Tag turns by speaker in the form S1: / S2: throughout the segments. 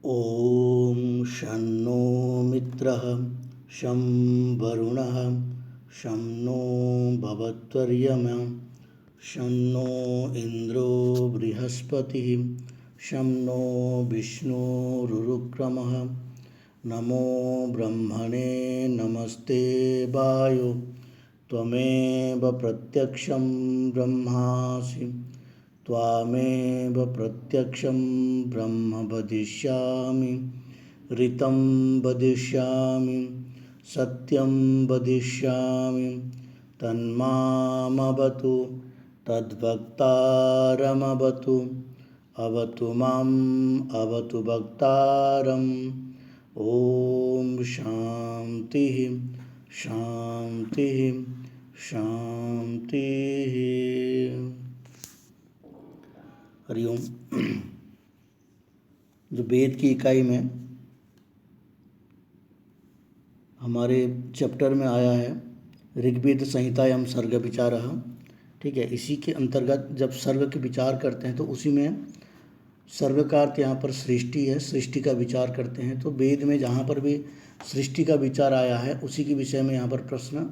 S1: ॐ शन्नो मित्रः शं वरुणः शं नो भवत्वर्यमा शन्नो इन्द्रो बृहस्पतिः शं नो विष्णुरुक्रमः। नमो ब्रह्मणे नमस्ते वायो त्वमेव प्रत्यक्षं ब्रह्मासि त्वामेव प्रत्यक्षं ब्रह्म वदिष्यामि ऋतं वदिष्यामि सत्यं वदिष्यामि तन्मामवतु तद्वक्तारमवतु अवतु माम् अवतु वक्तारम्। ॐ शान्तिः शान्तिः शान्तिः। हरिओम। जो वेद की इकाई में हमारे चैप्टर में आया है ऋग्वेद संहितायाम सर्ग विचारः, ठीक है। इसी के अंतर्गत जब सर्ग के विचार करते हैं तो उसी में सर्ग का अर्थ यहाँ पर सृष्टि है, सृष्टि का विचार करते हैं। तो वेद में जहाँ पर भी सृष्टि का विचार आया है उसी के विषय में यहाँ पर प्रश्न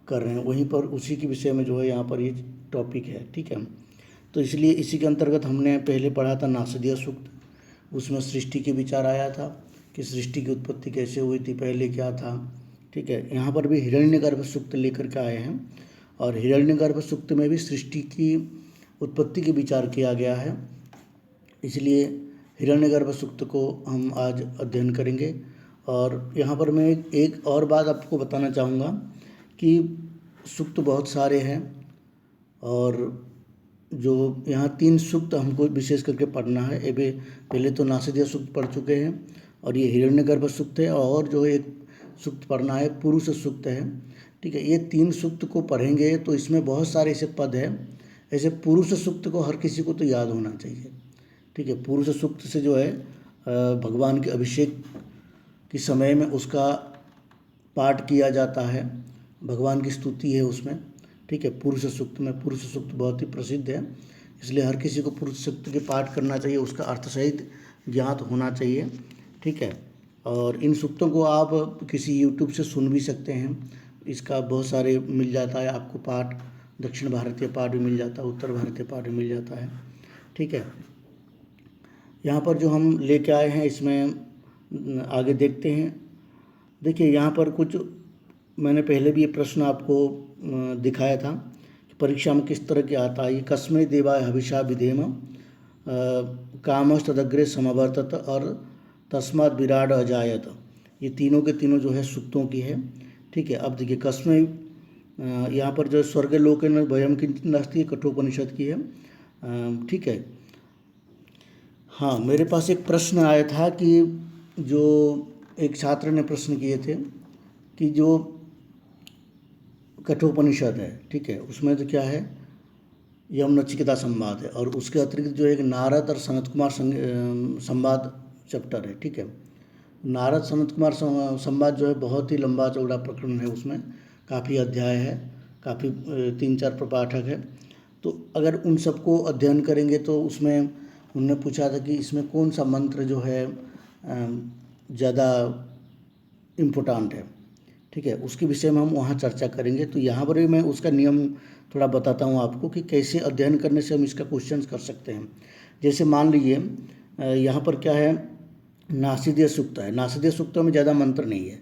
S1: कर रहे हैं, वहीं पर उसी के विषय में जो है यहाँ पर ये टॉपिक है, ठीक है। तो इसलिए इसी के अंतर्गत हमने पहले पढ़ा था नासदीय सूक्त, उसमें सृष्टि के विचार आया था कि सृष्टि की उत्पत्ति कैसे हुई थी, पहले क्या था, ठीक है। यहाँ पर भी हिरण्यगर्भ सूक्त लेकर के आए हैं और हिरण्यगर्भ सूक्त में भी सृष्टि की उत्पत्ति के विचार किया गया है। इसलिए हिरण्यगर्भ सूक्त को हम आज अध्ययन करेंगे। और यहाँ पर मैं एक और बात आपको बताना चाहूँगा कि सूक्त बहुत सारे हैं और जो यहाँ 3 सूक्त हमको विशेष करके पढ़ना है। अभी पहले तो नासदीय सूक्त पढ़ चुके हैं और ये हिरण्यगर्भ सूक्त है और जो एक सूक्त पढ़ना है पुरुष सूक्त है, ठीक है। ये 3 सूक्त को पढ़ेंगे तो इसमें बहुत सारे ऐसे पद हैं। ऐसे पुरुष सूक्त को हर किसी को तो याद होना चाहिए, ठीक है। पुरुष सूक्त से जो है भगवान के अभिषेक के समय में उसका पाठ किया जाता है, भगवान की स्तुति है उसमें, ठीक है। पुरुष सूक्त में पुरुष सूक्त बहुत ही प्रसिद्ध है, इसलिए हर किसी को पुरुष सूक्त के पाठ करना चाहिए, उसका अर्थ सहित ज्ञात होना चाहिए, ठीक है। और इन सूक्तों को आप किसी यूट्यूब से सुन भी सकते हैं, इसका बहुत सारे मिल जाता है आपको पाठ। दक्षिण भारतीय पाठ भी मिल जाता है, उत्तर भारतीय पाठ भी मिल जाता है, ठीक है। यहाँ पर जो हम लेके आए हैं इसमें आगे देखते हैं। देखिए यहाँ पर कुछ मैंने पहले भी ये प्रश्न आपको दिखाया था कि परीक्षा में किस तरह के आता है। ये कस्मै देवाय हविषा विधेम कामस्तदग्रे समवर्तत और तस्मात् विराड अजायत। ये तीनों के तीनों जो है सूक्तों की है, ठीक है। अब देखिए कस्मै यहाँ पर जो स्वर्ग लोक भयम किंचित् नास्ति कठोपनिषद की है, ठीक है। हाँ, मेरे पास एक प्रश्न आया था कि जो एक छात्र ने प्रश्न किए थे कि जो कठोपनिषद है, ठीक है, उसमें तो क्या है यम नचिकेता संवाद है और उसके अतिरिक्त जो एक नारद और सनत कुमार संवाद चैप्टर है, ठीक है। नारद सनत कुमार संवाद जो है बहुत ही लंबा चौड़ा प्रकरण है, उसमें काफ़ी अध्याय है, काफ़ी 3-4 प्रपाठक है। तो अगर उन सबको अध्ययन करेंगे तो उसमें उन्होंने पूछा था कि इसमें कौन सा मंत्र जो है ज़्यादा इम्पोर्टेंट है, ठीक है, उसके विषय में हम वहाँ चर्चा करेंगे। तो यहाँ पर भी मैं उसका नियम थोड़ा बताता हूँ आपको कि कैसे अध्ययन करने से हम इसका क्वेश्चन कर सकते हैं। जैसे मान लीजिए यहाँ पर क्या है, नासदीय सूक्त है। नासदीय सूक्तों में ज़्यादा मंत्र नहीं है,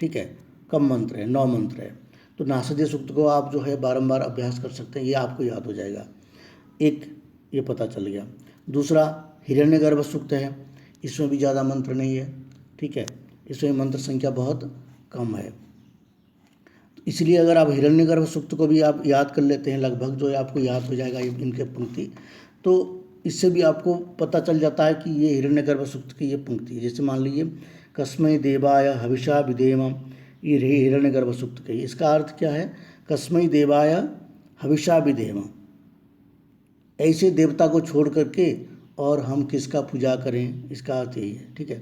S1: ठीक है, कम मंत्र है, 9 मंत्र है। तो नासदीय सूक्त को आप जो है बारंबार अभ्यास कर सकते हैं, ये आपको याद हो जाएगा। एक ये पता चल गया। दूसरा हिरण्यगर्भ सूक्त है, इसमें भी ज़्यादा मंत्र नहीं है, ठीक है, इसमें मंत्र संख्या बहुत कम है। तो इसलिए अगर आप हिरण्यगर्भ सूक्त को भी आप याद कर लेते हैं, लगभग जो है आपको याद हो जाएगा इनके पंक्ति, तो इससे भी आपको पता चल जाता है कि ये हिरण्यगर्भ सूक्त की ये पंक्ति है। जैसे मान लीजिए कस्मै देवाय हविषा विधेम, ये हिरण्यगर्भ सूक्त की। इसका अर्थ क्या है, कस्मै देवाय हविषा विधेम, ऐसे देवता को छोड़ करके और हम किसका पूजा करें, इसका अर्थ यही है, ठीक है।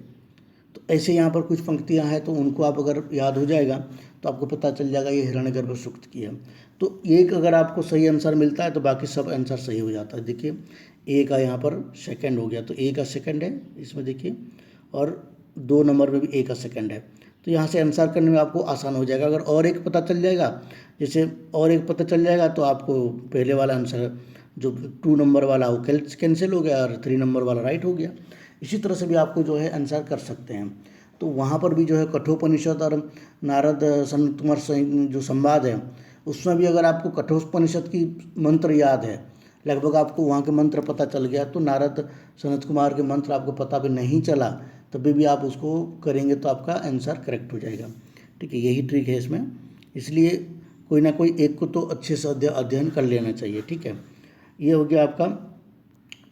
S1: तो ऐसे यहाँ पर कुछ पंक्तियाँ हैं, तो उनको आप अगर याद हो जाएगा तो आपको पता चल जाएगा ये हिरण्यगर्भ सूक्त की है। तो एक अगर आपको सही आंसर मिलता है तो बाकी सब आंसर सही हो जाता है। देखिए ए का यहाँ पर सेकंड हो गया, तो ए का सेकंड है इसमें देखिए, और 2 नंबर में भी ए का सेकंड है। तो यहाँ से आंसर करने में आपको आसान हो जाएगा। अगर और एक पता चल जाएगा, जैसे और एक पता चल जाएगा तो आपको पहले वाला आंसर जो 2 नंबर वाला वो कैंसिल हो गया और 3 नंबर वाला राइट हो गया। इसी तरह से भी आपको जो है आंसर कर सकते हैं। तो वहाँ पर भी जो है कठोपनिषद और नारद सनत कुमार जो संवाद है उसमें भी अगर आपको कठोपनिषद की मंत्र याद है, लगभग आपको वहाँ के मंत्र पता चल गया, तो नारद सनत कुमार के मंत्र आपको पता भी नहीं चला तभी भी आप उसको करेंगे तो आपका आंसर करेक्ट हो जाएगा। ठीक है, यही ट्रिक है इसमें। इसलिए कोई ना कोई एक को तो अच्छे से अध्ययन कर लेना चाहिए। ठीक है, ये हो गया आपका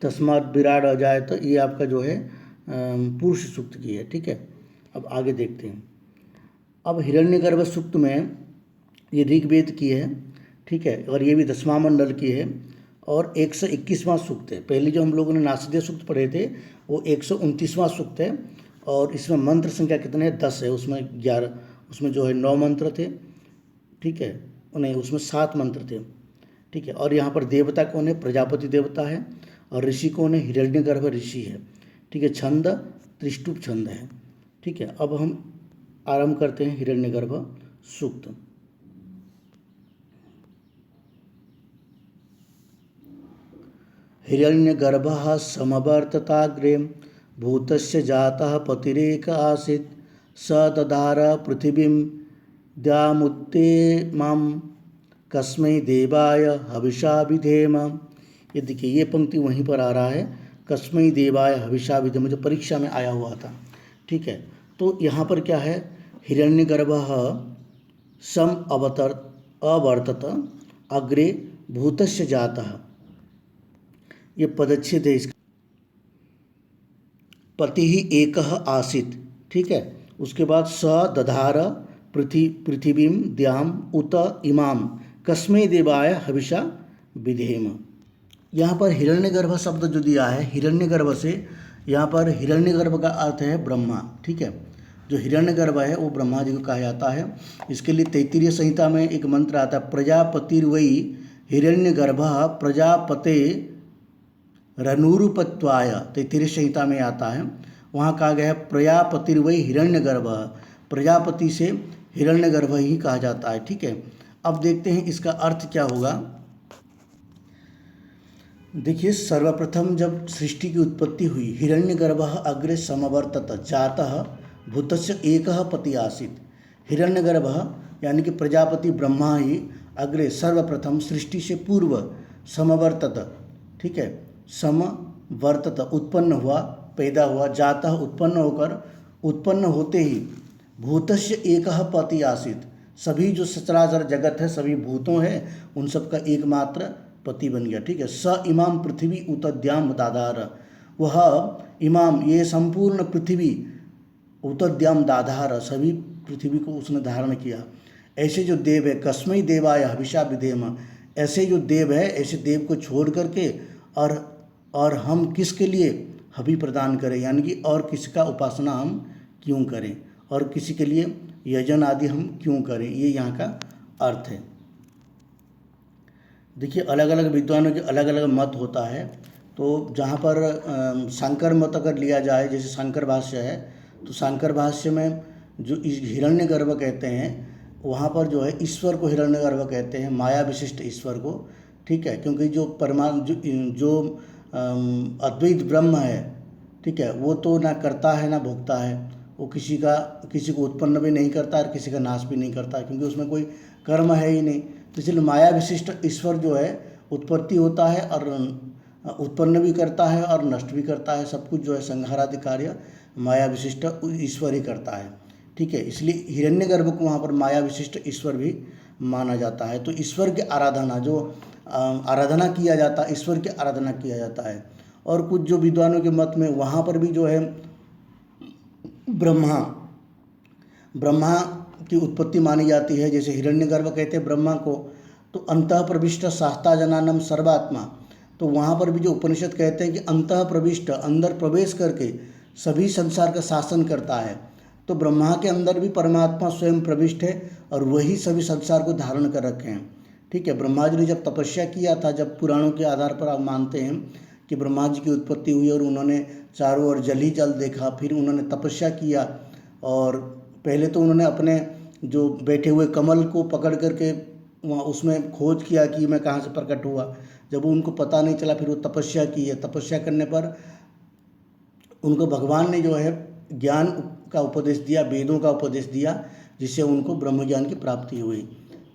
S1: तस्मात् विराट अजायत, तो ये आपका जो है पुरुष सूक्त की है। ठीक है, अब आगे देखते हैं। अब हिरण्यगर्भ सूक्त में ये ऋग्वेद की है। ठीक है, और ये भी 10वां मंडल की है और 121वां सूक्त है। पहले जो हम लोगों ने नासदीय सूक्त पढ़े थे वो 129वां सूक्त है और इसमें मंत्र संख्या कितने हैं, 10 है। उसमें 11, उसमें जो है 9 मंत्र थे। ठीक है, नहीं उसमें 7 मंत्र थे। ठीक है, और यहाँ पर देवता कौन है, प्रजापति देवता है, और ऋषि कौन है, हिरण्यगर्भ ऋषि है। ठीक है, छंद त्रिष्टुप छंद है। ठीक है, अब हम आरंभ करते हैं हिरण्यगर्भ सूक्त। हिरण्यगर्भः समवर्तताग्रे भूतस्य जातः पतिरेक आसीत् स दधार पृथिवीं द्यामुत्तेमां कस्मै देवाय हविषा विधेम। ये देखिए, ये पंक्ति वहीं पर आ रहा है, कस्मै देवाय हविषा विधेम, मुझे परीक्षा में आया हुआ था। ठीक है, तो यहाँ पर क्या है, हिरण्यगर्भः सम अवर्तत अग्रे भूतस्य जातः, ये पदच्छेद है इसका। पति ही एकः आसीत्। ठीक है, उसके बाद स दधार पृथिवीं द्याम उत इमाम कस्मै देवाय हविषा विधेम। यहाँ पर हिरण्यगर्भ शब्द जो दिया है, हिरण्यगर्भ से यहाँ पर हिरण्यगर्भ का अर्थ है ब्रह्मा। ठीक है, जो हिरण्यगर्भ है वो ब्रह्मा जी को कहा जाता है। इसके लिए तैत्तिरीय संहिता में एक मंत्र आता है, प्रजापतिर्वै हिरण्यगर्भः प्रजापते रनुरूपत्वाय, तैत्तिरीय संहिता में आता है। वहाँ कहा गया है प्रजापतिर्वै हिरण्यगर्भः, प्रजापति से हिरण्यगर्भ ही कहा जाता है। ठीक है, अब देखते हैं इसका अर्थ क्या होगा। देखिए, सर्वप्रथम जब सृष्टि की उत्पत्ति हुई, हिरण्यगर्भः अग्रे समवर्तत जातः भूतस्य एकः पति आसीत्। हिरण्यगर्भ यानी कि प्रजापति ब्रह्मा ही अग्रे सर्वप्रथम सृष्टि से पूर्व समवर्तत। ठीक है, समवर्तत उत्पन्न हुआ, पैदा हुआ, जातः उत्पन्न होकर, उत्पन्न होते ही भूतस्य एकः पति आसीत्, सभी जो सचराचर जगत है, सभी भूतों है, उन सब का एकमात्र पति बन गया। ठीक है, स इमाम पृथ्वी उतद्याम दाधार, वह इमाम ये संपूर्ण पृथ्वी उतद्याम दाधार, सभी पृथ्वी को उसने धारण किया। ऐसे जो देव है, कस्मै देवाय हविषा विधेम, ऐसे जो देव है, ऐसे देव को छोड़ करके और हम किसके लिए हवि प्रदान करें, यानी कि और किसका उपासना हम क्यों करें, और किसी के लिए यजन आदि हम क्यों करें, ये यहाँ का अर्थ है। देखिए, अलग अलग विद्वानों के अलग अलग मत होता है। तो जहाँ पर शांकर मत अगर लिया जाए, जैसे शांकर भाष्य है, तो शांकर भाष्य में जो हिरण्यगर्भ कहते हैं, वहाँ पर जो है ईश्वर को हिरण्यगर्भ कहते हैं, माया विशिष्ट ईश्वर को। ठीक है, क्योंकि जो जो अद्वैत ब्रह्म है, ठीक है, वो तो ना करता है ना भोगता है, वो किसी को उत्पन्न भी नहीं करता और किसी का नाश भी नहीं करता, क्योंकि उसमें कोई कर्म है ही नहीं। तो इसलिए माया विशिष्ट ईश्वर जो है उत्पत्ति होता है और उत्पन्न भी करता है और नष्ट भी करता है, सब कुछ जो है संहारादि कार्य माया विशिष्ट ईश्वर ही करता है। ठीक है, इसलिए हिरण्यगर्भ को वहाँ पर माया विशिष्ट ईश्वर भी माना जाता है। तो ईश्वर की आराधना, जो आराधना किया जाता है, ईश्वर की आराधना किया जाता है। और कुछ जो विद्वानों के मत में वहाँ पर भी जो है ब्रह्मा की उत्पत्ति मानी जाती है। जैसे हिरण्यगर्भ कहते हैं ब्रह्मा को, तो अंतः प्रविष्ट शास्ता जनानम सर्वात्मा, तो वहाँ पर भी जो उपनिषद कहते हैं कि अंतः प्रविष्ट, अंदर प्रवेश करके सभी संसार का शासन करता है। तो ब्रह्मा के अंदर भी परमात्मा स्वयं प्रविष्ट है और वही सभी संसार को धारण कर रखे हैं। ठीक है, ब्रह्मा जी ने जब तपस्या किया था, जब पुराणों के आधार पर आप मानते हैं कि ब्रह्मा जी की उत्पत्ति हुई और उन्होंने चारों ओर जल ही जल देखा। फिर उन्होंने तपस्या किया और पहले तो उन्होंने अपने जो बैठे हुए कमल को पकड़ करके वहाँ उसमें खोज किया कि मैं कहाँ से प्रकट हुआ। जब उनको पता नहीं चला फिर वो तपस्या की है। तपस्या करने पर उनको भगवान ने जो है ज्ञान का उपदेश दिया, वेदों का उपदेश दिया, जिससे उनको ब्रह्म ज्ञान की प्राप्ति हुई।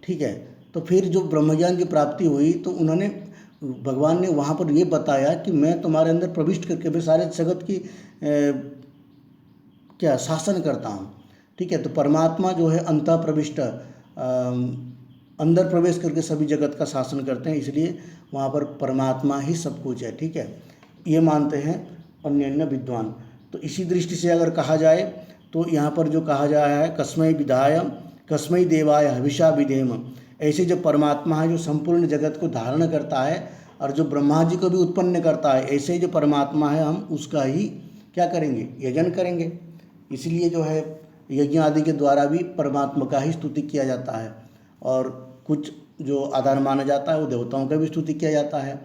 S1: ठीक है, तो फिर जो ब्रह्म ज्ञान की प्राप्ति हुई तो उन्होंने भगवान ने वहाँ पर ये बताया कि मैं तुम्हारे अंदर प्रविष्ट करके मैं सारे जगत की क्या शासन करता हूँ। ठीक है, तो परमात्मा जो है अंतः प्रविष्ट अंदर प्रवेश करके सभी जगत का शासन करते हैं, इसलिए वहाँ पर परमात्मा ही सब कुछ है। ठीक है, ये मानते हैं अन्य अन्य विद्वान। तो इसी दृष्टि से अगर कहा जाए तो यहाँ पर जो कहा जाया है कस्मै विधाय कस्मै देवाय हविषा विधेम, ऐसे जो परमात्मा है जो संपूर्ण जगत को धारण करता है और जो ब्रह्मा जी को भी उत्पन्न करता है, ऐसे जो परमात्मा है हम उसका ही क्या करेंगे, यजन करेंगे। इसलिए जो है यज्ञ आदि के द्वारा भी परमात्मा का ही स्तुति किया जाता है और कुछ जो आधार माना जाता है वो देवताओं का भी स्तुति किया जाता है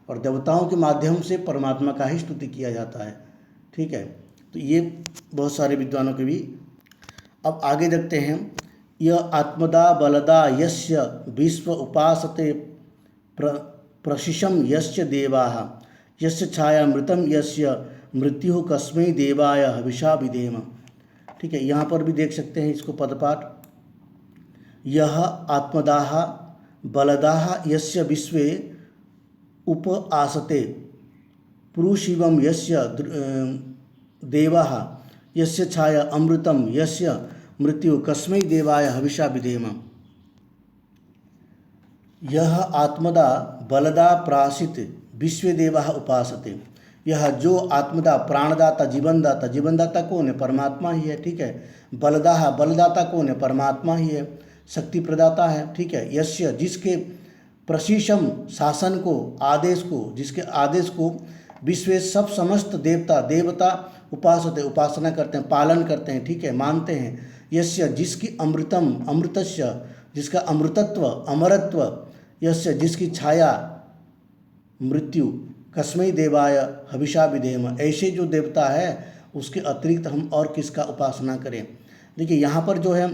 S1: और देवताओं के माध्यम से परमात्मा का ही स्तुति किया जाता है। ठीक है, तो ये बहुत सारे विद्वानों के भी। अब आगे देखते हैं, यह आत्मदा बलदा यस्य विश्व उपासते प्रशिशम यस्य देवाः यस्य छायामृतम यस्य मृत्यु कस्मै देवाय हविषा विधेम। ठीक है, यहाँ पर भी देख सकते हैं इसको पदपाठ, यह आत्मदाः बलदाः यस्य विश्वे उप आसते पुरुषिवम यस्य देवाः यस्य छाया अमृतम यस्य मृत्यु कस्मै देवाय हविषा विधेम। यह आत्मदा बलदा प्रासित विश्व देवाः उपासते, यह जो आत्मदा प्राणदाता जीवनदाता, जीवनदाता कौन है, परमात्मा ही है। ठीक है, बलदाह बलदाता कौन है, परमात्मा ही है, शक्ति प्रदाता है। ठीक है, यस्य जिसके प्रशिशम शासन को, आदेश को, जिसके आदेश को विश्व सब समस्त देवता देवता उपासते उपासना करते हैं, पालन करते हैं। ठीक है, मानते हैं। यस्य जिसकी अमृतम अमृतस्य जिसका अमृतत्व अमरत्व, यस्य जिसकी छाया मृत्यु, कस्मै देवाय हविषा विधेम, ऐसे जो देवता है उसके अतिरिक्त हम और किसका उपासना करें। देखिए यहाँ पर जो है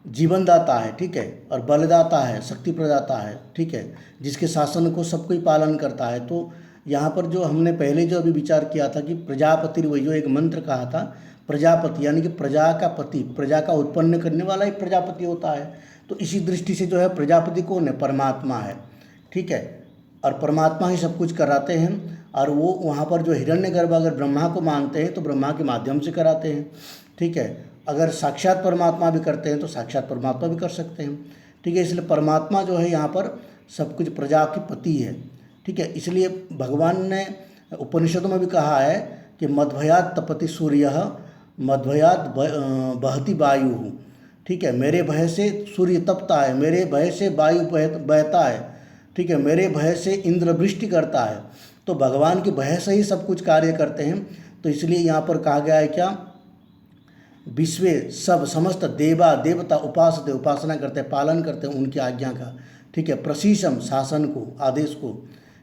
S1: जीवनदाता है, ठीक है, और बलदाता है, शक्ति प्रदाता है। ठीक है, जिसके शासन को सब कोई पालन करता है। तो यहाँ पर जो हमने पहले जो अभी विचार किया था कि प्रजापति, वही जो एक मंत्र कहा था प्रजापति, यानी कि प्रजा का पति, प्रजा का उत्पन्न करने वाला ही प्रजापति होता है। तो इसी दृष्टि से जो है प्रजापति कौन है, परमात्मा है। ठीक है, और परमात्मा ही सब कुछ कराते हैं और वो वहाँ पर जो हिरण्यगर्भ अगर ब्रह्मा को मानते हैं तो ब्रह्मा के माध्यम से कराते हैं। ठीक है, अगर साक्षात परमात्मा भी करते हैं तो साक्षात परमात्मा भी कर सकते हैं। ठीक है, इसलिए परमात्मा जो है यहाँ पर सब कुछ प्रजा की पति है। ठीक है, इसलिए भगवान ने उपनिषदों में भी कहा है कि मध्वयात् तपति सूर्यः मध्वयात् बहति वायुः। ठीक है, मेरे भय से सूर्य तपता है, मेरे भय से वायु बहता है। ठीक है, मेरे भय से इंद्र वृष्टि करता है। तो भगवान के भय से ही सब कुछ कार्य करते हैं। तो इसलिए यहाँ पर कहा गया है क्या, विश्वे सब समस्त देवा देवता उपासते उपासना करते हैं, पालन करते हैं उनकी आज्ञा का। ठीक है, प्रशीषम शासन को, आदेश को।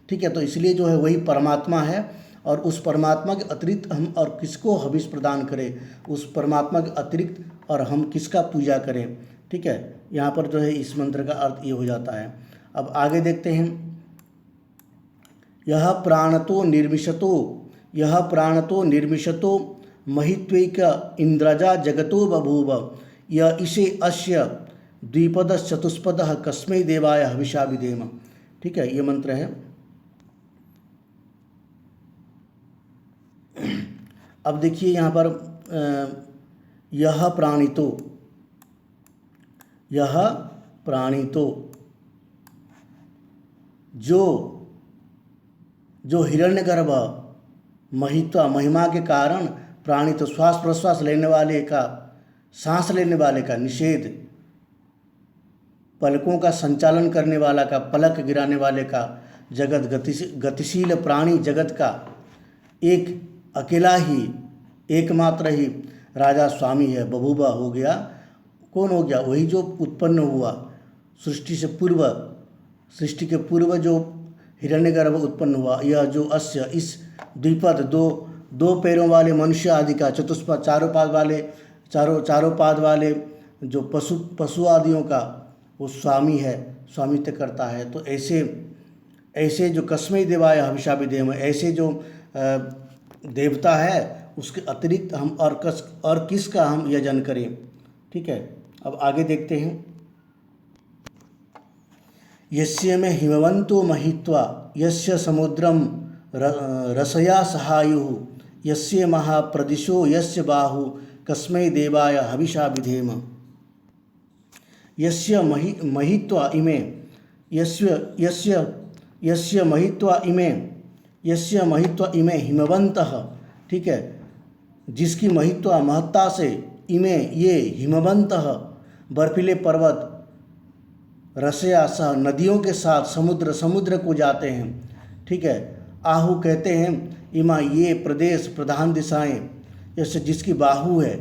S1: ठीक है, तो इसलिए जो है वही परमात्मा है और उस परमात्मा के अतिरिक्त हम और किसको हविष प्रदान करें, उस परमात्मा के अतिरिक्त और हम किसका पूजा करें। ठीक है, यहाँ पर जो है इस मंत्र का अर्थ ये हो जाता है। अब आगे देखते हैं, यह प्राणतो निर्मिषतो महित्वैक इंद्रजा जगतो बभूव य इसे अस्य द्विपदश्चतुष्पदः कस्मै देवाय हविषा विधेम। ठीक है, ये मंत्र है। अब देखिए यहाँ पर यह प्राणितो जो हिरण्यगर्भ महित्वा महिमा के कारण प्राणितो श्वास प्रश्वास लेने वाले का, सांस लेने वाले का, निषेध पलकों का संचालन करने वाला का, पलक गिराने वाले का, जगत गतिशील प्राणी जगत का एक अकेला ही एकमात्र ही राजा स्वामी है। बभूबा हो गया, कौन हो गया, वही जो उत्पन्न हुआ सृष्टि से पूर्व, सृष्टि के पूर्व जो हिरण्यगर्भ उत्पन्न हुआ। यह जो अस्य इस द्विपद दो पैरों वाले मनुष्य आदि का, चतुष्पद चारों पाद वाले जो पशु आदियों का वो स्वामी है, स्वामित्व करता है। तो ऐसे जो कस्मै देवाय हविषा विधेम, ऐसे जो देवता है उसके अतिरिक्त हम और किसका हम यजन करें। ठीक है, अब आगे देखते हैं। यस्य में हिमवंतो महित्वा यस्य समुद्रम रसया सहायुः यस्य महाप्रदिशो यस्य बाहु कस्मै देवाय हविषा विधेम। यस्य महित्वा इमे यस्य महित्वा इमे हिमवन्तः, ठीक है, जिसकी महत्ता से इमे ये हिमवन्तः बर्फीले पर्वत रसया सह नदियों के साथ समुद्र को जाते हैं। ठीक है, आहु कहते हैं इमा ये प्रदेश प्रधान दिशाएं, जैसे जिसकी बाहु है,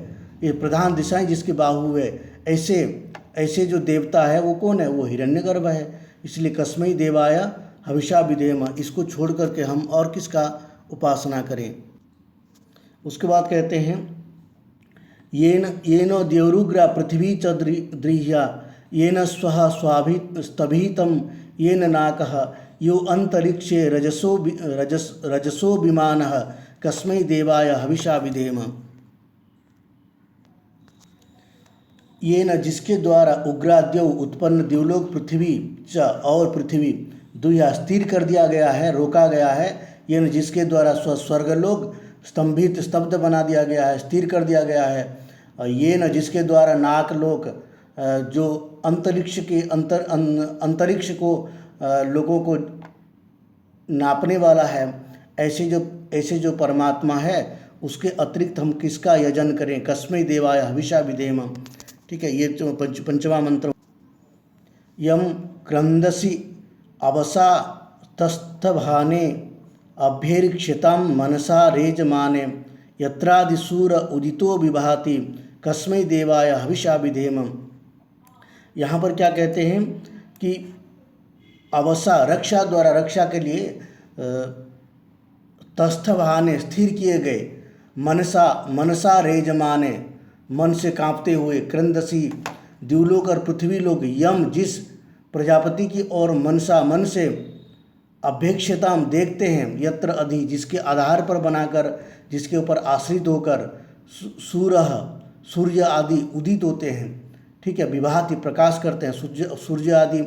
S1: ये प्रधान दिशाएं जिसकी बाहु है, ऐसे जो देवता है वो कौन है, वो हिरण्यगर्भ है। इसलिए कस्मै देवाय हविषा विधेम, इसको छोड़ करके हम और किसका उपासना करें। उसके बाद कहते हैं येन देवरुग्रा पृथ्वी च द्रिह्या येन स्वः स्तभितं येन नाकः यो अंतरिक्षे रजसो विमानः कस्मै देवाय हविषा विधेम। ये न जिसके द्वारा उग्राद्यौ उत्पन्न द्युलोक पृथ्वी च और पृथ्वी दुया स्थिर कर दिया गया है, रोका गया है। ये न जिसके द्वारा स्वर्गलोक स्तब्ध बना दिया गया है, स्थिर कर दिया गया है। ये न जिसके द्वारा नाकलोक जो अंतरिक्ष को लोगों को नापने वाला है, ऐसे जो परमात्मा है उसके अतिरिक्त हम किसका यजन करें। कस्मै देवाय हविषा विधेम। ठीक है, ये जो पंचवा मंत्र। यम क्रंदसी अवसा तस्थभाने अभ्यरीक्षितं मनसा रेजमाने यत्रादिसूर उदितो विभाति कस्मै देवाय हविषा विधेम। यहाँ पर क्या कहते हैं कि अवसा रक्षा द्वारा, रक्षा के लिए तस्थभाने स्थिर किए गए, मनसा रेजमाने मन से कांपते हुए, क्रंदसी द्युलोक और पृथ्वी लोग, यम जिस प्रजापति की और मनसा मन से अभ्यक्षताम देखते हैं, यत्र अधि जिसके आधार पर बनाकर, जिसके ऊपर आश्रित होकर, सूर्य आदि उदित होते हैं। ठीक है, विभाति प्रकाश करते हैं, सूर्य आदि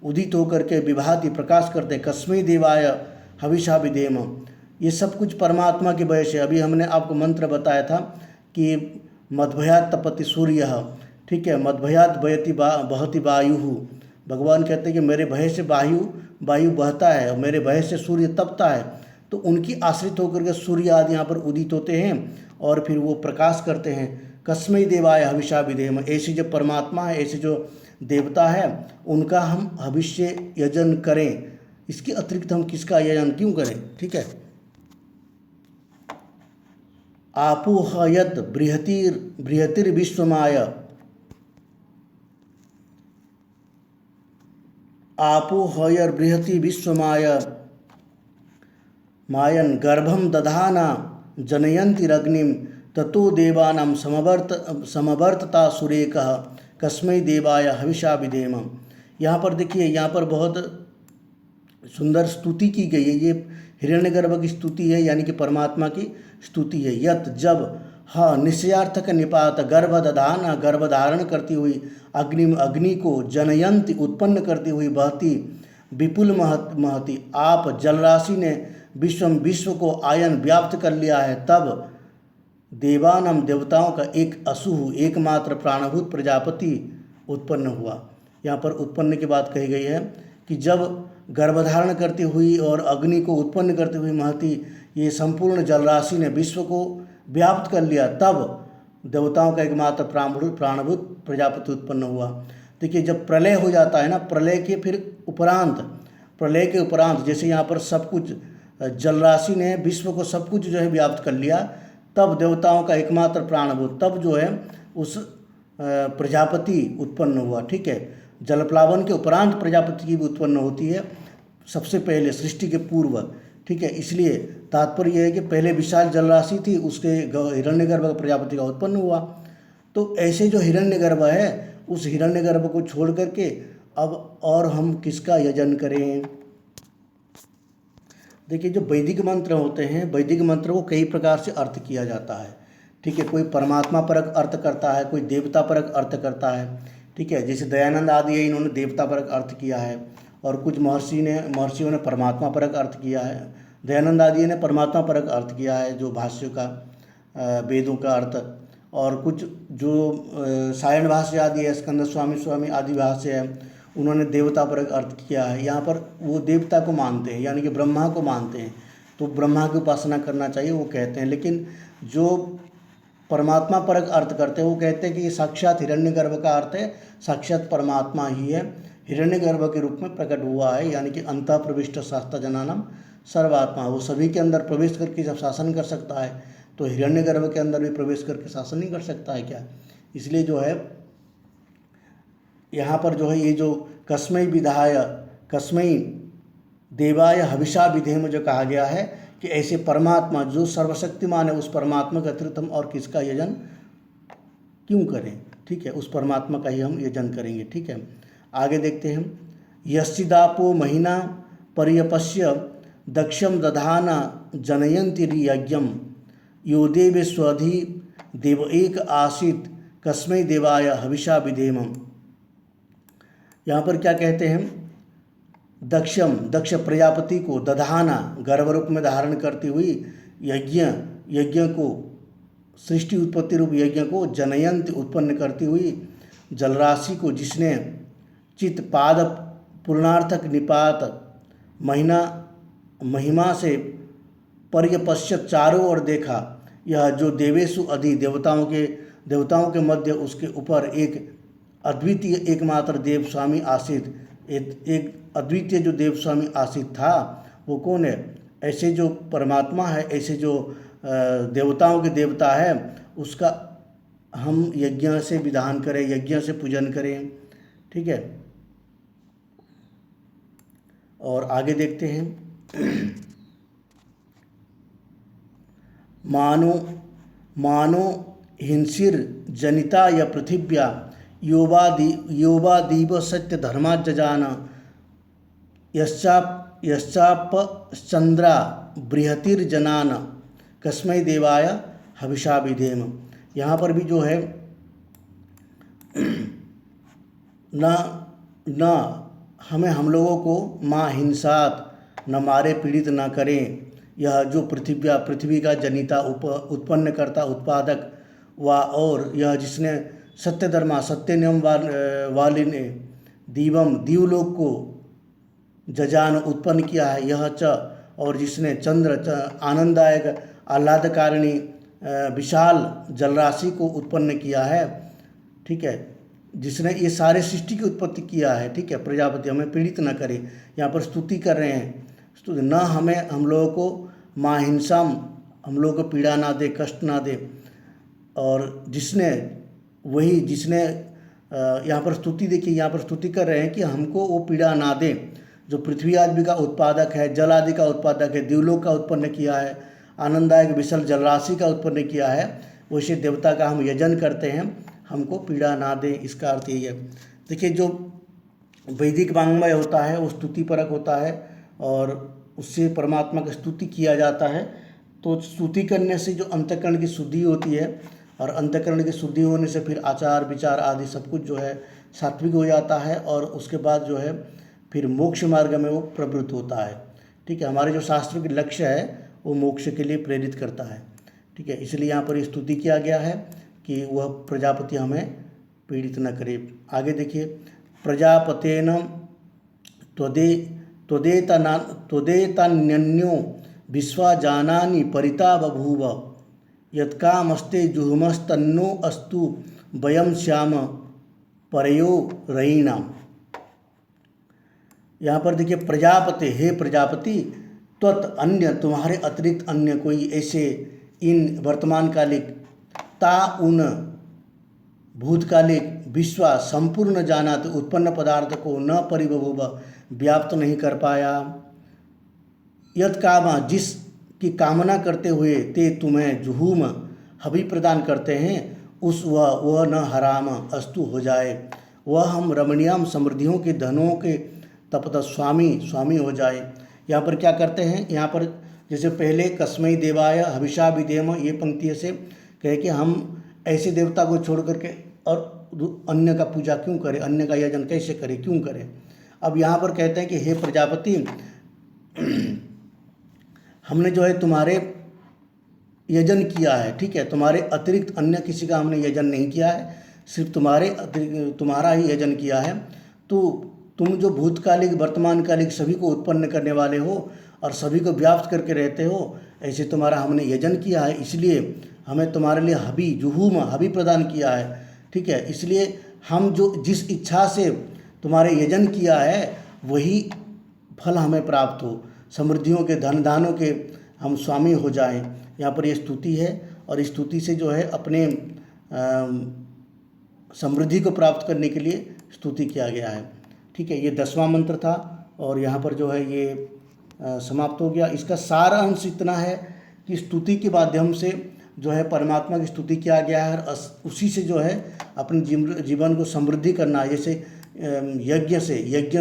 S1: उदित होकर के विभाति प्रकाश करते हैं। कस्मै देवाय हविषा विधेम, ये सब कुछ परमात्मा की वजह से। अभी हमने आपको मंत्र बताया था कि मध्भयात् तपति सूर्य, ठीक है, मध्भयात् बहति वायु। भगवान कहते हैं कि मेरे भय से वायु बहता है और मेरे भय से सूर्य तपता है। तो उनकी आश्रित होकर के सूर्य आदि यहाँ पर उदित होते हैं और फिर वो प्रकाश करते हैं। कस्मै देवाय हविषा विधेम, ऐसे जो परमात्मा है, ऐसे जो देवता है, उनका हम हविष्य यजन करें। इसके अतिरिक्त हम किसका यजन क्यों करें। ठीक है, आपोहयत बृहतिर्विश्वमाय, आपोहयर बृहति विश्वमाय मायन गर्भम दधाना जनयन्तिरग्निम ततो देवानां समवर्तता सुरेकः कस्मै देवाय हविषा विधेम। यहाँ पर देखिए, यहाँ पर बहुत सुंदर स्तुति की गई है। ये हिरण्यगर्भ की स्तुति है, यानी कि परमात्मा की स्तुति है। यत जब निश्चयार्थक निपात गर्भदधाना, गर्भधारण करती हुई, अग्नि को जनयंती उत्पन्न करती हुई, बहती विपुल महती, आप जलराशि ने विश्व को आयन व्याप्त कर लिया है, तब देवानम देवताओं का एक असुह एकमात्र प्राणभूत प्रजापति उत्पन्न हुआ। यहाँ पर उत्पन्न की बात कही गई है कि जब गर्भधारण करती हुई और अग्नि को उत्पन्न करती हुई महती ये संपूर्ण जलराशि ने विश्व को व्याप्त कर लिया, तब देवताओं का एकमात्र प्राणभूत प्रजापति उत्पन्न हुआ। देखिए, जब प्रलय हो जाता है ना, प्रलय के उपरांत जैसे यहाँ पर सब कुछ जलराशि ने विश्व को सब कुछ जो है व्याप्त कर लिया, तब देवताओं का एकमात्र प्राणभूत, तब जो है उस प्रजापति उत्पन्न हुआ। ठीक है, जलप्लावन के उपरांत प्रजापति की भी उत्पन्न होती है, सबसे पहले सृष्टि के पूर्व, ठीक है। इसलिए तात्पर्य यह है कि पहले विशाल जलराशि थी, उसके हिरण्यगर्भ प्रजापति का उत्पन्न हुआ। तो ऐसे जो हिरण्यगर्भ है, उस हिरण्यगर्भ को छोड़ करके अब और हम किसका यजन करें। देखिए, जो वैदिक मंत्र होते हैं, वैदिक मंत्र को कई प्रकार से अर्थ किया जाता है, ठीक है। कोई परमात्मा परक अर्थ करता है, कोई देवता परक अर्थ करता है, ठीक है। जैसे दयानंद आदि है, इन्होंने देवता परक अर्थ किया है, और कुछ महर्षियों ने परमात्मा परक अर्थ किया है। दयानंद आदि ने परमात्मा परक अर्थ किया है, जो भाष्य का वेदों का अर्थ। और कुछ जो सायण भाष्य आदि है, स्कंद स्वामी आदि भाष्य है, उन्होंने देवता परक अर्थ किया है। यहाँ पर वो देवता को मानते हैं, यानी कि ब्रह्मा को मानते हैं, तो ब्रह्मा की उपासना करना चाहिए वो कहते हैं। लेकिन जो परमात्मा परक अर्थ करते हैं, वो कहते हैं कि ये साक्षात हिरण्यगर्भ का अर्थ है, साक्षात परमात्मा ही है, हिरण्यगर्भ के रूप में प्रकट हुआ है, यानी कि अंतः प्रविष्ट शास्त्र जनानम सर्वात्मा, वो सभी के अंदर प्रवेश करके जब शासन कर सकता है, तो हिरण्यगर्भ के अंदर भी प्रवेश करके शासन नहीं कर सकता है क्या। इसलिए जो है यहाँ पर जो है ये जो कस्मै विधाय कस्मै देवाय हविषा विधेम जो कहा गया है, कि ऐसे परमात्मा जो सर्वशक्तिमान है, उस परमात्मा का अतिरिक्त हम और किसका यजन क्यों करें, ठीक है। उस परमात्मा का ही हम यजन करेंगे, ठीक है। आगे देखते हैं, यश्चिदापो महीना पर्यपश्य दक्षम दधाना जनयन्ति यज्ञम यो देव स्वधि देव एक आसित कस्मै देवाय हविषा विधेमम। यहाँ पर क्या कहते हैं, दक्ष प्रजापति को दधाना गर्भ रूप में धारण करती हुई यज्ञ को, सृष्टि उत्पत्ति रूप यज्ञ को, जनयंत उत्पन्न करती हुई जलराशि को, जिसने चित पाद पूर्णार्थक निपात महिमा से पर्यपश्चात चारों ओर देखा, यह जो देवेशु अधि देवताओं के मध्य उसके ऊपर एक अद्वितीय एकमात्र देव स्वामी आसित, एक अद्वितीय जो देव स्वामी आसित था, वो कौन है। ऐसे जो परमात्मा है, ऐसे जो देवताओं के देवता है, उसका हम यज्ञ से विधान करें, यज्ञ से पूजन करें, ठीक है। और आगे देखते हैं, मानो हिंसिर जनिता या पृथिव्या योवादीव सत्य धर्माजजान यश्चापश्चंद्रा बृहतिर्जनान कस्मै देवाय हविषा विधेम। यहाँ पर भी जो है न हमें हम लोगों को माँ हिंसात, न मारे पीड़ित न करें, यह जो पृथ्वी का जनिता उत्पन्न करता उत्पादक वा, और यह जिसने सत्य धर्मा सत्य नियम वाली ने दीवलोक को जजान उत्पन्न किया है, यह च, और जिसने आनंददायक आह्लादकारिणी विशाल जलराशि को उत्पन्न किया है, ठीक है, जिसने ये सारे सृष्टि की उत्पत्ति किया है, ठीक है। प्रजापति हमें पीड़ित न करे, यहाँ पर स्तुति कर रहे हैं, स्तुति न हमें हम लोगों को माँ हिंसाम, हम लोगों को पीड़ा ना दे, कष्ट ना दे, और जिसने यहाँ पर स्तुति देखिए, यहाँ पर स्तुति कर रहे हैं कि हमको वो पीड़ा ना दे, जो पृथ्वी आदि का उत्पादक है, जल आदि का उत्पादक है, दिवलोक का उत्पन्न किया है, आनंददायक विशाल जलराशि का उत्पन्न किया है, वैसे देवता का हम यजन करते हैं, हमको पीड़ा ना दे, इसका अर्थ यही है। देखिए, जो वैदिक वाङ्मय होता है वो स्तुति परक होता है, और उससे परमात्मा की स्तुति किया जाता है। तो स्तुति करने से जो अंतःकरण की शुद्धि होती है, और अंतःकरण की शुद्धि होने से फिर आचार विचार आदि सब कुछ जो है सात्विक हो जाता है, और उसके बाद जो है फिर मोक्ष मार्ग में वो प्रवृत्त होता है, ठीक है। हमारे जो शास्त्र के लक्ष्य है वो मोक्ष के लिए प्रेरित करता है, ठीक है। इसलिए यहाँ पर स्तुति किया गया है कि वह प्रजापति हमें पीड़ित न करे। आगे देखिए, प्रजापतेन त्वदेतन्यो विश्वा जानानि परिता बभूव यत्कामस्ते जुहुमस्तन्नो अस्तु वयम श्याम परयो रयीणाम। यहाँ पर देखिए, प्रजापति, हे प्रजापति, त्वत अन्य, तुम्हारे अतिरिक्त अन्य कोई ऐसे इन वर्तमान कालिक ता उन भूतकालिक विश्वा संपूर्ण जानात उत्पन्न पदार्थ को न परिबभूव व्याप्त नहीं कर पाया। यद कामा जिसकी कामना करते हुए ते तुम्हें जुहूम हबी प्रदान करते हैं, उस वह न हराम अस्तु हो जाए, वह हम रमणीयाम समृद्धियों के धनों के तपत स्वामी हो जाए। यहाँ पर क्या करते हैं, यहाँ पर जैसे पहले कस्मै देवाय हविषा विधेम, ये पंक्ति से कहे कि हम ऐसे देवता को छोड़ करके और अन्य का पूजा क्यों करें, अन्य का यजन कैसे करें, क्यों करें। अब यहाँ पर कहते हैं कि हे प्रजापति, हमने जो है तुम्हारे यजन किया है, ठीक है, तुम्हारे अतिरिक्त अन्य किसी का हमने यजन नहीं किया है, सिर्फ तुम्हारा ही यजन किया है। तो तुम जो भूतकालिक वर्तमानकालिक सभी को उत्पन्न करने वाले हो और सभी को व्याप्त करके रहते हो, ऐसे तुम्हारा हमने यजन किया है, इसलिए हमें तुम्हारे लिए हबी प्रदान किया है, ठीक है। इसलिए हम जो जिस इच्छा से तुम्हारे यजन किया है वही फल हमें प्राप्त हो, समृद्धियों के धन दानों के हम स्वामी हो जाएं। यहाँ पर ये स्तुति है और इस स्तुति से जो है अपने समृद्धि को प्राप्त करने के लिए स्तुति किया गया है, ठीक है। ये 10वां मंत्र था और यहाँ पर जो है ये समाप्त हो गया। इसका सारा अंश इतना है कि स्तुति के माध्यम से जो है परमात्मा की स्तुति किया गया है और उसी से जो है अपने जीवन को समृद्धि करना है। जैसे यज्ञ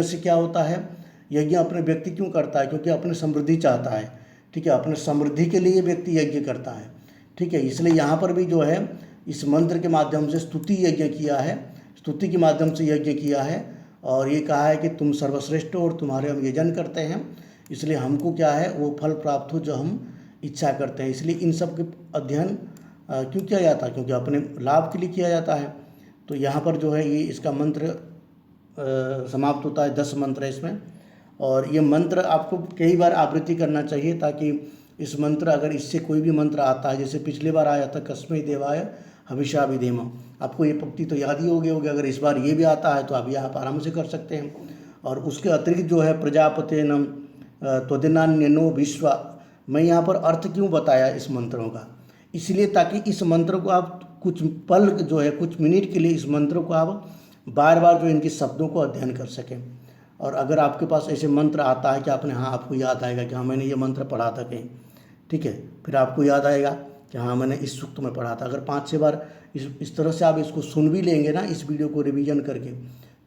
S1: से क्या होता है, यज्ञ अपने व्यक्ति क्यों करता है, क्योंकि अपने समृद्धि चाहता है, ठीक है, अपने समृद्धि के लिए व्यक्ति यज्ञ करता है, ठीक है। इसलिए यहाँ पर भी जो है इस मंत्र के माध्यम से स्तुति यज्ञ किया है, स्तुति के माध्यम से यज्ञ किया है और ये कहा है कि तुम सर्वश्रेष्ठ हो और तुम्हारे हम यजन करते हैं, इसलिए हमको क्या है वो फल प्राप्त हो जो हम इच्छा करते हैं। इसलिए इन सब के अध्ययन क्यों किया जाता है, क्योंकि अपने लाभ के लिए किया जाता है। तो यहाँ पर जो है ये इसका मंत्र समाप्त होता है, 10 मंत्र है इसमें। और ये मंत्र आपको कई बार आवृत्ति करना चाहिए ताकि इस मंत्र, अगर इससे कोई भी मंत्र आता है, जैसे पिछली बार आया था कस्मै देवाय हविषा विधेम, आपको ये पंक्ति तो याद ही होगी, अगर इस बार ये भी आता है तो आप यहाँ आराम से कर सकते हैं। और उसके अतिरिक्त जो है प्रजापतेन त्वदिनान्यनो विश्वा, मैं यहाँ पर अर्थ क्यों बताया इस मंत्रों का, इसलिए ताकि इस मंत्र को आप कुछ पल जो है कुछ मिनट के लिए इस मंत्र को आप बार बार जो इनके शब्दों को अध्ययन कर सकें। और अगर आपके पास ऐसे मंत्र आता है कि आपको याद आएगा कि हाँ मैंने ये मंत्र पढ़ा था कहीं, ठीक है, फिर आपको याद आएगा कि हाँ मैंने इस सूक्त में पढ़ा था। अगर 5-6 बार इस तरह से आप इसको सुन भी लेंगे ना, इस वीडियो को रिवीजन करके,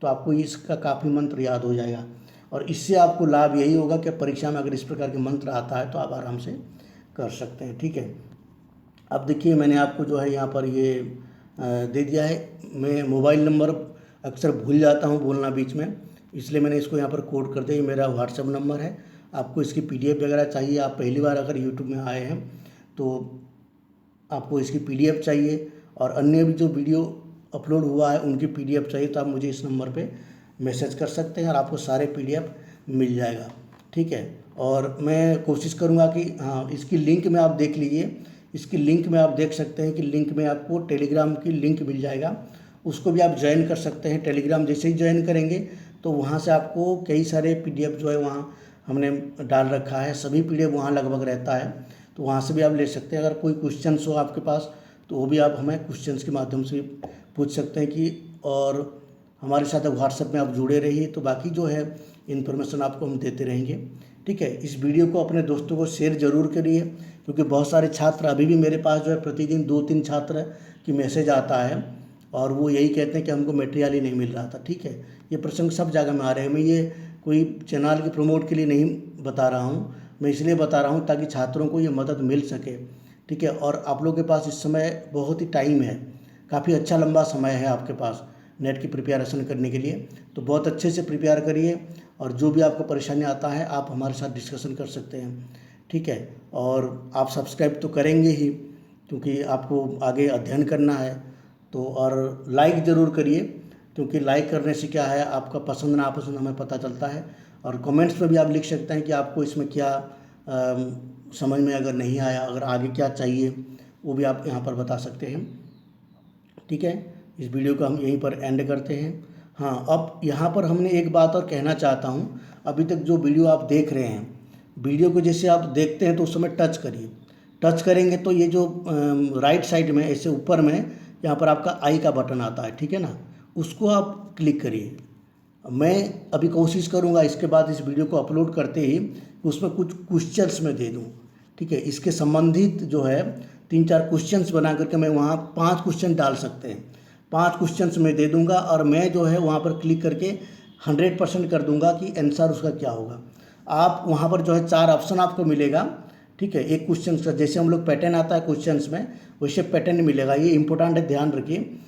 S1: तो आपको इसका काफ़ी मंत्र याद हो जाएगा। और इससे आपको लाभ यही होगा कि परीक्षा में अगर इस प्रकार के मंत्र आता है तो आप आराम से कर सकते हैं, ठीक है। अब देखिए मैंने आपको जो है यहाँ पर ये दे दिया है। मैं मोबाइल नंबर अक्सर भूल जाता हूँ बोलना बीच में, इसलिए मैंने इसको यहाँ पर कोड कर दिया। ये मेरा व्हाट्सएप नंबर है। आपको इसकी PDF वगैरह चाहिए, आप पहली बार अगर YouTube में आए हैं तो आपको इसकी PDF चाहिए और अन्य भी जो वीडियो अपलोड हुआ है उनकी PDF चाहिए, तो आप मुझे इस नंबर पे मैसेज कर सकते हैं और आपको सारे PDF मिल जाएगा, ठीक है। और मैं कोशिश करूँगा कि हाँ इसकी लिंक में आप देख लीजिए, इसकी लिंक में आप देख सकते हैं कि लिंक में आपको टेलीग्राम की लिंक मिल जाएगा, उसको भी आप ज्वाइन कर सकते हैं। टेलीग्राम जैसे ही ज्वाइन करेंगे तो वहाँ से आपको कई सारे PDF जो है वहाँ हमने डाल रखा है, सभी PDF वहाँ लगभग रहता है, तो वहाँ से भी आप ले सकते हैं। अगर कोई क्वेश्चंस हो आपके पास तो वो भी आप हमें क्वेश्चंस के माध्यम से पूछ सकते हैं कि, और हमारे साथ व्हाट्सएप में आप जुड़े रहिए, तो बाकी जो है इन्फॉर्मेशन आपको हम देते रहेंगे, ठीक है। इस वीडियो को अपने दोस्तों को शेयर ज़रूर करिए, क्योंकि बहुत सारे छात्र अभी भी मेरे पास जो है प्रतिदिन 2-3 छात्र की मैसेज आता है और वो यही कहते हैं कि हमको मटेरियल ही नहीं मिल रहा था, ठीक है। ये प्रसंग सब जगह में आ रहे हैं। मैं ये कोई चैनल के प्रमोट के लिए नहीं बता रहा हूँ, मैं इसलिए बता रहा हूँ ताकि छात्रों को ये मदद मिल सके, ठीक है। और आप लोगों के पास इस समय बहुत ही टाइम है, काफ़ी अच्छा लंबा समय है आपके पास नेट की प्रिपरेशन करने के लिए, तो बहुत अच्छे से प्रिपेयर करिए और जो भी आपको परेशानी आता है आप हमारे साथ डिस्कशन कर सकते हैं, ठीक है। और आप सब्सक्राइब तो करेंगे ही क्योंकि आपको आगे अध्ययन करना है, तो और लाइक ज़रूर करिए, क्योंकि लाइक करने से क्या है आपका पसंद नापसंद हमें पता चलता है। और कमेंट्स में भी आप लिख सकते हैं कि आपको इसमें क्या समझ में अगर नहीं आया, अगर आगे क्या चाहिए वो भी आप यहाँ पर बता सकते हैं, ठीक है। इस वीडियो को हम यहीं पर एंड करते हैं। हाँ, अब यहाँ पर हमने एक बात और कहना चाहता हूँ, अभी तक जो वीडियो आप देख रहे हैं, वीडियो को जैसे आप देखते हैं तो उस समय टच करिए, टच करेंगे तो ये जो राइट साइड में ऐसे ऊपर में यहाँ पर आपका आई का बटन आता है, ठीक है ना, उसको आप क्लिक करिए। मैं अभी कोशिश करूँगा इसके बाद इस वीडियो को अपलोड करते ही उसमें कुछ क्वेश्चंस मैं दे दूँ, ठीक है। इसके संबंधित जो है 3-4 क्वेश्चंस बना करके मैं वहाँ 5 क्वेश्चन डाल सकते हैं, 5 क्वेश्चंस मैं दे दूँगा और मैं जो है वहाँ पर क्लिक करके 100% कर दूँगा कि आंसर उसका क्या होगा। आप वहाँ पर जो है 4 ऑप्शन आपको मिलेगा, ठीक है। एक क्वेश्चन का जैसे हम लोग पैटर्न आता है क्वेश्चंस में, वैसे पैटर्न मिलेगा। ये इंपॉर्टेंट है, ध्यान रखिए।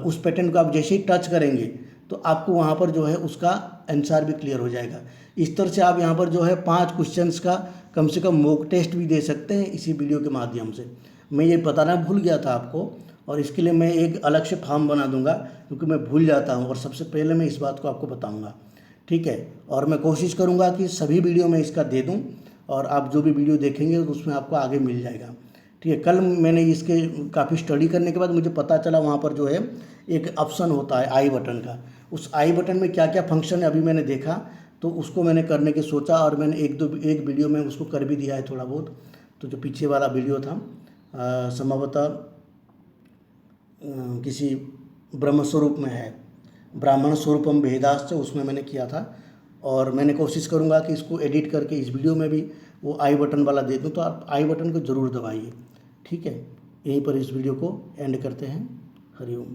S1: उस पैटर्न को आप जैसे ही टच करेंगे तो आपको वहाँ पर जो है उसका आंसर भी क्लियर हो जाएगा। इस तरह से आप यहाँ पर जो है 5 क्वेश्चंस का कम से कम मॉक टेस्ट भी दे सकते हैं इसी वीडियो के माध्यम से। मैं ये बताना भूल गया था आपको, और इसके लिए मैं एक अलग से फॉर्म बना दूंगा क्योंकि मैं भूल जाता हूँ, और सबसे पहले मैं इस बात को आपको बताऊँगा, ठीक है। और मैं कोशिश करूँगा कि सभी वीडियो में इसका दे दूँ, और आप जो भी वीडियो देखेंगे उसमें आपको आगे मिल जाएगा, ठीक है। कल मैंने इसके काफ़ी स्टडी करने के बाद मुझे पता चला वहाँ पर जो है एक ऑप्शन होता है आई बटन का। उस आई बटन में क्या क्या फंक्शन है अभी मैंने देखा, तो उसको मैंने करने की सोचा, और मैंने एक वीडियो में उसको कर भी दिया है थोड़ा बहुत। तो जो पीछे वाला वीडियो था संभवतः किसी ब्रह्म स्वरूप में है, ब्राह्मण स्वरूपम भेदाश्च, उसमें मैंने किया था। और मैंने कोशिश करूँगा कि इसको एडिट करके इस वीडियो में भी वो आई बटन वाला दे दूँ, तो आप आई बटन को ज़रूर दबाइए, ठीक है। यहीं पर इस वीडियो को एंड करते हैं। हरिओम।